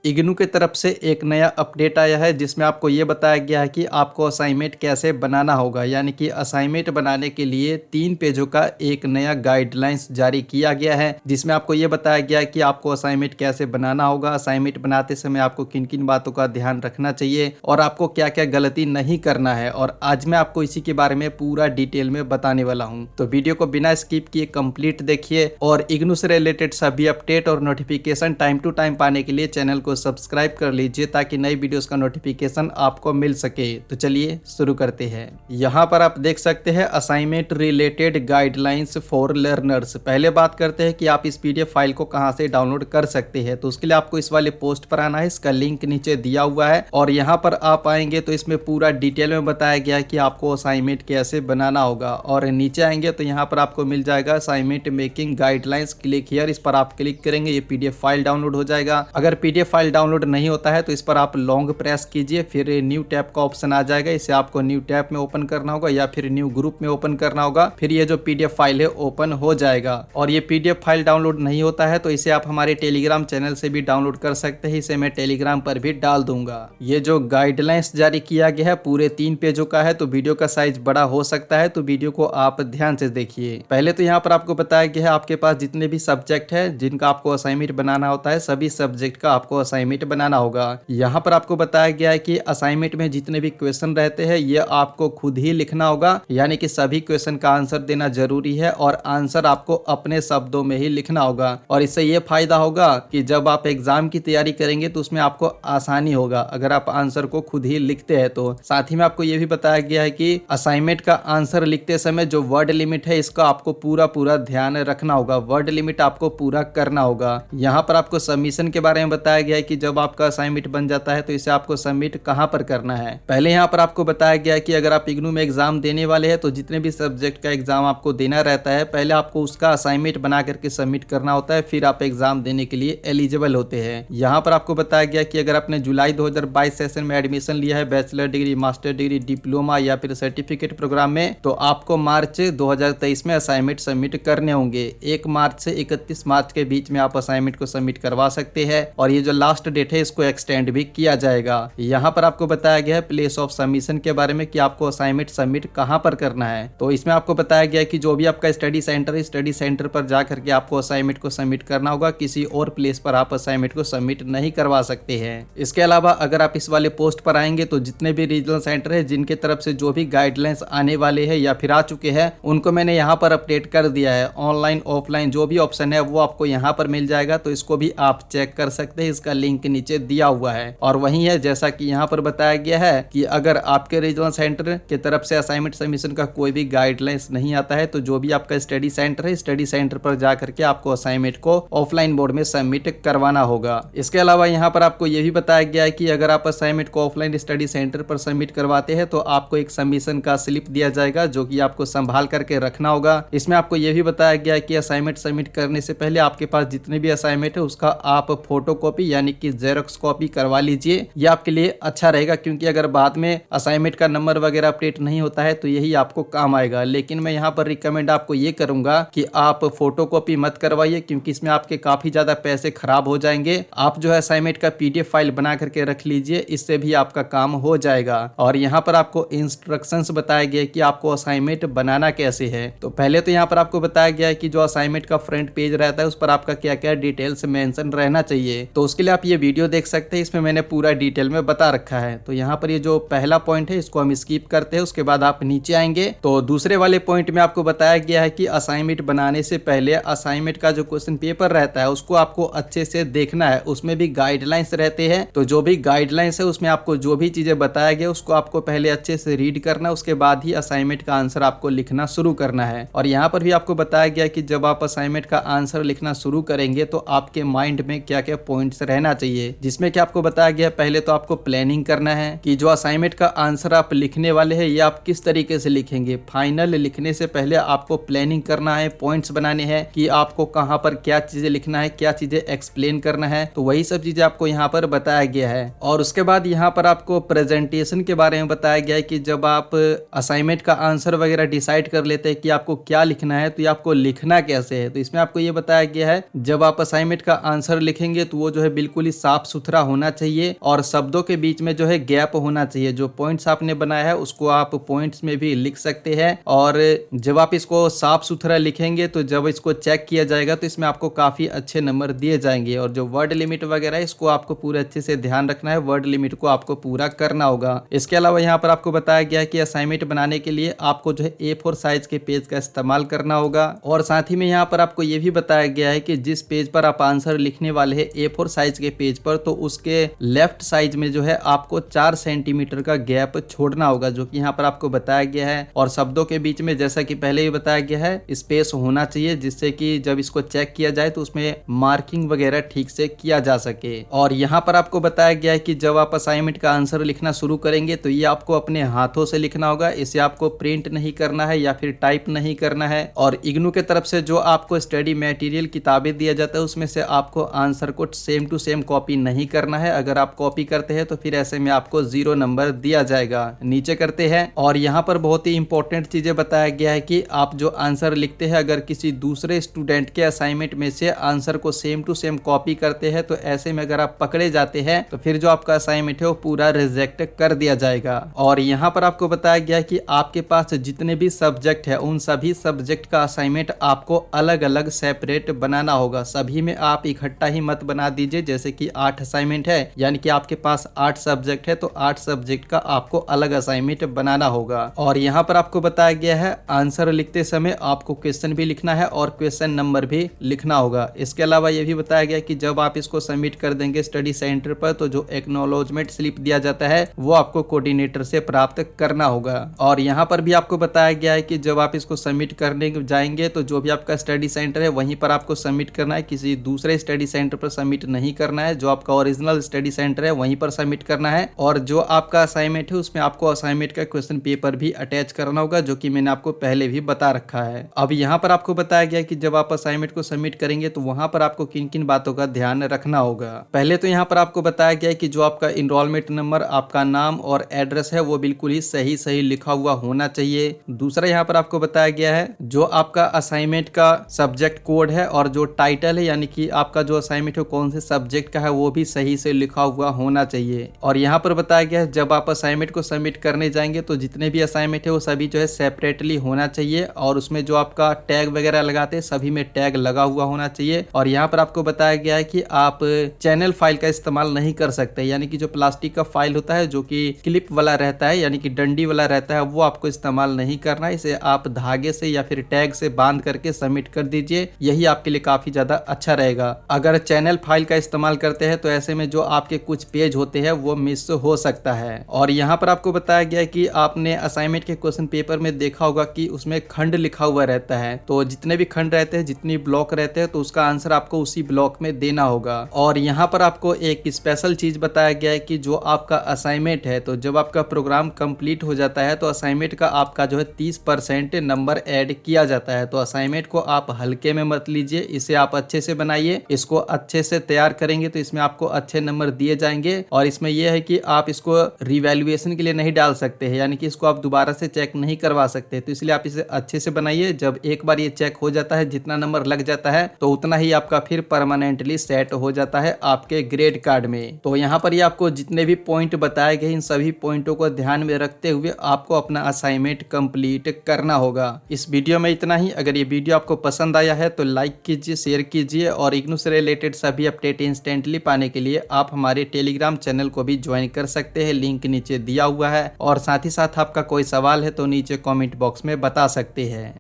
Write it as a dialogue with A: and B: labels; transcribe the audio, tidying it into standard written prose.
A: इग्नू की तरफ से एक नया अपडेट आया है जिसमें आपको ये बताया गया है कि आपको असाइनमेंट कैसे बनाना होगा। यानी कि असाइनमेंट बनाने के लिए 3 पेजों का एक नया गाइडलाइंस जारी किया गया है, जिसमें आपको ये बताया गया है कि आपको असाइनमेंट कैसे बनाना होगा, असाइनमेंट बनाते समय आपको किन किन बातों का ध्यान रखना चाहिए और आपको क्या क्या गलती नहीं करना है। और आज मैं आपको इसी के बारे में पूरा डिटेल में बताने वाला हूँ, तो वीडियो को बिना स्किप किए कंप्लीट देखिए। और इग्नू से रिलेटेड सभी अपडेट और नोटिफिकेशन टाइम टू टाइम पाने के लिए चैनल को सब्सक्राइब कर लीजिए ताकि नई वीडियोस का नोटिफिकेशन आपको मिल सके। तो चलिए शुरू करते हैं। यहाँ पर आप देख सकते हैं assignment related guidelines for learners. पहले बात करते हैं कि आप इस पीडीएफ फाइल को कहां से डाउनलोड कर सकते हैं। तो उसके लिए आपको इस वाले पोस्ट पर आना है, इसका लिंक नीचे दिया हुआ है और यहाँ पर आप आएंगे तो इसमें पूरा डिटेल में बताया गया है कि आपको असाइनमेंट कैसे बनाना होगा। और नीचे आएंगे तो यहाँ पर आपको मिल जाएगा assignment making guidelines, click here. इस पर आप क्लिक करेंगे, ये पीडीएफ फाइल डाउनलोड हो जाएगा। अगर पीडीएफ फाइल डाउनलोड नहीं होता है तो इस पर आप लॉन्ग प्रेस कीजिए, फिर न्यू टैब का ऑप्शन आ जाएगा। इसे आपको न्यू टैब में ओपन करना होगा या फिर न्यू ग्रुप में ओपन करना होगा, फिर ये जो पीडीएफ फाइल है ओपन हो जाएगा। और ये पीडीएफ फाइल डाउनलोड नहीं होता है तो इसे आप हमारे टेलीग्राम चैनल से भी डाउनलोड कर सकते हैं, इसे मैं टेलीग्राम पर भी डाल दूंगा। ये जो गाइडलाइंस जारी किया गया है पूरे 3 पेजों का है, तो वीडियो का साइज बड़ा हो सकता है, तो वीडियो को आप ध्यान से देखिए। पहले तो यहाँ पर आपको बताया गया है आपके पास जितने भी सब्जेक्ट है जिनका आपको असाइनमेंट बनाना होता है, सभी सब्जेक्ट का आपको असाइनमेंट बनाना होगा। यहाँ पर आपको बताया गया है कि असाइनमेंट में जितने भी क्वेश्चन रहते हैं ये आपको खुद ही लिखना होगा, यानी कि सभी क्वेश्चन का आंसर देना जरूरी है और आंसर आपको अपने शब्दों में ही लिखना होगा। और इससे ये फायदा होगा कि जब आप एग्जाम की तैयारी करेंगे तो उसमें आपको आसानी होगा अगर आप आंसर को खुद ही लिखते हैं तो। साथ ही में आपको ये भी बताया गया है कि असाइनमेंट का आंसर लिखते समय जो वर्ड लिमिट है इसका आपको पूरा ध्यान रखना होगा, वर्ड लिमिट आपको पूरा करना होगा। यहाँ पर आपको सबमिशन के बारे में बताया गया है कि जब आपका असाइनमेंट बन जाता है तो इसे आपको सबमिट कहां पर करना है। पहले यहाँ पर आपको बताया गया है कि अगर आप इग्नू में एग्जाम देने वाले हैं तो जितने भी सब्जेक्ट का एग्जाम आपको देना रहता है पहले आपको उसका असाइनमेंट बना करके सबमिट करना होता है, फिर आप एग्जाम देने के लिए एलिजिबल होते हैं। यहाँ पर आपको बताया गया कि अगर आपने जुलाई 2022 सेशन में एडमिशन लिया है bachelor degree, master degree, diploma या फिर सर्टिफिकेट प्रोग्राम में, तो आपको मार्च 2023 में असाइनमेंट सबमिट करने होंगे। 1 मार्च से 31 मार्च के बीच में आप असाइनमेंट को सबमिट करवा सकते हैं और ये जो लास्ट डेट है इसको एक्सटेंड भी किया जाएगा। यहाँ पर आपको बताया गया है प्लेस ऑफ सबमिशन के बारे में कि आपको असाइनमेंट सबमिट कहां पर करना है। तो इसमें आपको बताया गया है कि जो भी आपका स्टडी सेंटर है स्टडी सेंटर पर जाकर के आपको असाइनमेंट को सबमिट करना होगा, किसी और प्लेस पर आप असाइनमेंट को सबमिट नहीं करवा सकते हैं। इसके अलावा अगर आप इस वाले पोस्ट पर आएंगे तो जितने भी रीजनल सेंटर है जिनके तरफ से जो भी गाइडलाइंस आने वाले हैं या फिर आ चुके हैं उनको मैंने यहाँ पर अपडेट कर दिया है। ऑनलाइन ऑफलाइन जो भी ऑप्शन है वो आपको यहाँ पर मिल जाएगा, तो इसको भी आप चेक कर सकते हैं, इसका लिंक नीचे दिया हुआ है। और वही है जैसा कि यहाँ पर बताया गया है कि अगर आपके रीजनल सेंटर की तरफ से असाइनमेंट सबमिशन का कोई भी गाइडलाइंस नहीं आता है तो जो भी आपका स्टडी सेंटर है स्टडी सेंटर पर जाकर के आपको असाइनमेंट को ऑफलाइन मोड में सबमिट करवाना होगा। इसके अलावा यहाँ पर आपको ये भी बताया गया है कि अगर आप असाइनमेंट को ऑफलाइन स्टडी सेंटर पर सबमिट करवाते हैं तो आपको एक सबमिशन का स्लिप दिया जाएगा जो कि आपको संभाल करके रखना होगा। इसमें आपको ये भी बताया गया है कि असाइनमेंट सबमिट करने से पहले आपके पास जितने भी असाइनमेंट है उसका आप फोटो कॉपी यानी कि जेरॉक्स कॉपी करवा लीजिए। ये आपके लिए अच्छा रहेगा क्योंकि अगर बाद में असाइनमेंट का नंबर वगैरह अपडेट नहीं होता है तो यही आपको काम आएगा। लेकिन मैं यहाँ पर रिकमेंड आपको ये करूंगा कि आप फोटो कॉपी मत करवाइए क्योंकि इसमें आपके काफी ज्यादा पैसे खराब हो जाएंगे। आप जो है असाइनमेंट का पीडीएफ फाइल बना करके रख लीजिए, इससे भी आपका काम हो जाएगा। और यहाँ पर आपको इंस्ट्रक्शंस बताया गया कि आपको असाइनमेंट बनाना कैसे है। तो पहले तो यहाँ पर आपको बताया गया है कि जो असाइनमेंट का फ्रंट पेज रहता है उस पर आपका क्या क्या डिटेल्स मेंशन रहना चाहिए। तो उसके लिए आप ये वीडियो देख सकते हैं, इसमें मैंने पूरा डिटेल में बता रखा है। तो यहाँ पर ये जो पहला पॉइंट है इसको हम स्किप करते हैं, उसके बाद आप नीचे आएंगे तो दूसरे वाले पॉइंट में आपको बताया गया है कि असाइनमेंट बनाने से पहले असाइनमेंट का जो क्वेश्चन पेपर रहता है उसको आपको अच्छे से देखना है। उसमें भी गाइडलाइंस रहते हैं, तो जो भी गाइडलाइंस है उसमें आपको जो भी चीजें बताया गया उसको आपको पहले अच्छे से रीड करना, उसके बाद ही असाइनमेंट का आंसर आपको लिखना शुरू करना है। और यहाँ पर भी आपको बताया गया कि जब आप असाइनमेंट का आंसर लिखना शुरू करेंगे तो आपके माइंड में क्या क्या पॉइंट्स रहना चाहिए, जिसमें कि आपको बताया गया पहले तो आपको प्लानिंग करना है कि जो असाइनमेंट का आंसर आप लिखने वाले हैं ये आप किस तरीके से लिखेंगे। फाइनल लिखने से पहले आपको प्लानिंग करना है, पॉइंट्स बनाने हैं कि आपको कहां पर क्या चीजें लिखना है, क्या चीजें एक्सप्लेन करना है। तो वही सब चीजें आपको यहाँ पर बताया गया है। और उसके बाद यहाँ पर आपको प्रेजेंटेशन के बारे में बताया गया है कि जब आप असाइनमेंट का आंसर वगैरह डिसाइड कर लेते हैं कि आपको क्या लिखना है तो ये आपको लिखना कैसे है। तो इसमें आपको ये बताया गया है जब आप असाइनमेंट का आंसर लिखेंगे तो वो जो है बिल्कुल बिल्कुल ही साफ सुथरा होना चाहिए और शब्दों के बीच में जो है गैप होना चाहिए। जो पॉइंट्स आपने बनाया है उसको आप पॉइंट्स में भी लिख सकते हैं और जब आप इसको साफ सुथरा लिखेंगे तो जब इसको चेक किया जाएगा तो इसमें आपको काफी अच्छे नंबर दिए जाएंगे। और जो वर्ड लिमिट वगैरह है इसको आपको पूरे अच्छे से ध्यान रखना है, वर्ड लिमिट को आपको पूरा करना होगा। इसके अलावा यहाँ पर आपको बताया गया है कि असाइनमेंट बनाने के लिए आपको जो है A4 साइज के पेज का इस्तेमाल करना होगा। और साथ ही में यहाँ पर आपको ये भी बताया गया है कि जिस पेज पर आप आंसर लिखने वाले हैं A4 साइज के पेज पर, तो उसके लेफ्ट साइज में जो है आपको 4 सेंटीमीटर का गैप छोड़ना होगा, जो कि यहाँ पर आपको बताया गया है। और शब्दों के बीच में जैसा कि पहले ही बताया गया है स्पेस होना चाहिए, जिससे कि जब इसको चेक किया जाए तो उसमें मार्किंग वगैरह ठीक से किया जा सके। और यहाँ पर आपको बताया गया है कि जब आप असाइनमेंट का आंसर लिखना शुरू करेंगे तो ये आपको अपने हाथों से लिखना होगा, इसे आपको प्रिंट नहीं करना है या फिर टाइप नहीं करना है। और इग्नू के तरफ से जो आपको स्टडी मटेरियल किताबें दिया जाता है उसमें से आपको आंसर को सेम टू सेम कॉपी नहीं करना है। अगर आप कॉपी करते हैं तो फिर ऐसे में आपको 0 नंबर दिया जाएगा। नीचे करते हैं और यहाँ पर बहुत ही इंपॉर्टेंट चीजें बताया गया है कि आप जो आंसर लिखते हैं अगर किसी दूसरे स्टूडेंट के असाइनमेंट में से आंसर को सेम टू सेम कॉपी करते हैं तो ऐसे में अगर आप पकड़े जाते हैं तो फिर जो आपका असाइनमेंट है वो पूरा रिजेक्ट कर दिया जाएगा। और यहाँ पर आपको बताया गया है कि आपके पास जितने भी सब्जेक्ट है उन सभी सब्जेक्ट का असाइनमेंट आपको अलग अलग सेपरेट बनाना होगा। सभी में आप इकट्ठा ही मत बना दीजिए। जैसे कि 8 असाइनमेंट है यानी कि आपके पास 8 सब्जेक्ट है तो 8 सब्जेक्ट का आपको अलग असाइनमेंट बनाना होगा। और यहाँ पर आपको बताया गया है आंसर लिखते समय आपको क्वेश्चन भी लिखना है और क्वेश्चन नंबर भी लिखना होगा। इसके अलावा यह भी बताया गया कि जब आप इसको सबमिट कर देंगे स्टडी सेंटर पर तो जो एक्नॉलेजमेंट स्लिप दिया जाता है वो आपको कोऑर्डिनेटर से प्राप्त करना होगा। और यहाँ पर भी आपको बताया गया है कि जब आप इसको सबमिट करने जाएंगे तो जो भी आपका स्टडी सेंटर है वहीं पर आपको सबमिट करना है, किसी दूसरे स्टडी सेंटर पर सबमिट नहीं करना है। जो आपका ओरिजिनल स्टडी सेंटर है वहीं पर सबमिट करना है। और जो आपका असाइनमेंट है उसमें आपको असाइनमेंट का क्वेश्चन पेपर भी अटैच करना होगा, जो कि मैंने आपको पहले भी बता रखा है। अब यहाँ पर आपको बताया गया कि जब आप असाइनमेंट को सबमिट करेंगे तो वहां पर आपको किन किन बातों का ध्यान रखना होगा। पहले तो यहाँ पर आपको बताया गया है कि जो आपका इनरोलमेंट नंबर, आपका नाम और एड्रेस है वो बिल्कुल ही सही सही लिखा हुआ होना चाहिए। दूसरा यहाँ पर आपको बताया गया है जो आपका असाइनमेंट का सब्जेक्ट कोड है और जो टाइटल है यानी कि आपका जो असाइनमेंट है कौन से सब्जेक्ट का है वो भी सही से लिखा हुआ होना चाहिए। और यहाँ पर बताया गया है जब आप असाइनमेंट को सबमिट करने जाएंगे तो जितने भी असाइनमेंट है वो सभी जो है सेपरेटली होना चाहिए और उसमें जो आपका टैग वगैरह लगाते हैं सभी में टैग लगा हुआ होना चाहिए। और यहाँ पर आपको बताया गया है कि आप चैनल फाइल का इस्तेमाल नहीं कर सकते, यानी कि जो प्लास्टिक का फाइल होता है जो कि क्लिप वाला रहता है यानी कि डंडी वाला रहता है वो आपको इस्तेमाल नहीं करना है। इसे आप धागे से या फिर टैग से बांध करके सबमिट कर दीजिए, यही आपके लिए काफी ज्यादा अच्छा रहेगा। अगर चैनल फाइल का इस्तेमाल करते हैं तो ऐसे में जो आपके कुछ पेज होते हैं वो मिस हो सकता है। और यहाँ पर आपको बताया गया है कि आपने असाइनमेंट के क्वेश्चन पेपर में देखा होगा कि उसमें खंड लिखा हुआ रहता है, तो जितने भी खंड रहते हैं, जितनी ब्लॉक रहते हैं, तो उसका आंसर आपको उसी ब्लॉक में देना होगा। और यहाँ पर आपको एक स्पेशल चीज बताया गया है कि जो आपका असाइनमेंट है, तो जब आपका प्रोग्राम कंप्लीट हो जाता है तो असाइनमेंट का आपका जो है 30% नंबर ऐड किया जाता है। तो असाइनमेंट को आप हल्के में मत लीजिए, इसे आप अच्छे से बनाइए, इसको अच्छे से तैयार करेंगे तो इसमें आपको अच्छे नंबर दिए जाएंगे। और इसमें यह है कि आप इसको रिवैल्यूएशन के लिए नहीं डाल सकते हैं, यानी कि इसको आप दोबारा से चेक नहीं करवा सकते, तो इसलिए आप इसे अच्छे से बनाइए। जब एक बार ये चेक हो जाता है, जितना नंबर लग जाता है तो उतना ही आपका फिर परमानेंटली सेट हो जाता है आपके ग्रेड कार्ड में। तो यहाँ पर ये आपको जितने भी पॉइंट बताए गए इन सभी पॉइंटों को ध्यान में रखते हुए आपको अपना असाइनमेंट कंप्लीट करना होगा। इस वीडियो में इतना ही। अगर ये वीडियो आपको पसंद आया है तो लाइक कीजिए, शेयर कीजिए और इग्नू से रिलेटेड सभी अपडेट इंस्टेंटली पाने के लिए आप हमारे टेलीग्राम चैनल को भी ज्वाइन कर सकते हैं, लिंक नीचे दिया हुआ है। और साथ ही साथ आपका कोई सवाल है तो नीचे कमेंट बॉक्स में बता सकते हैं।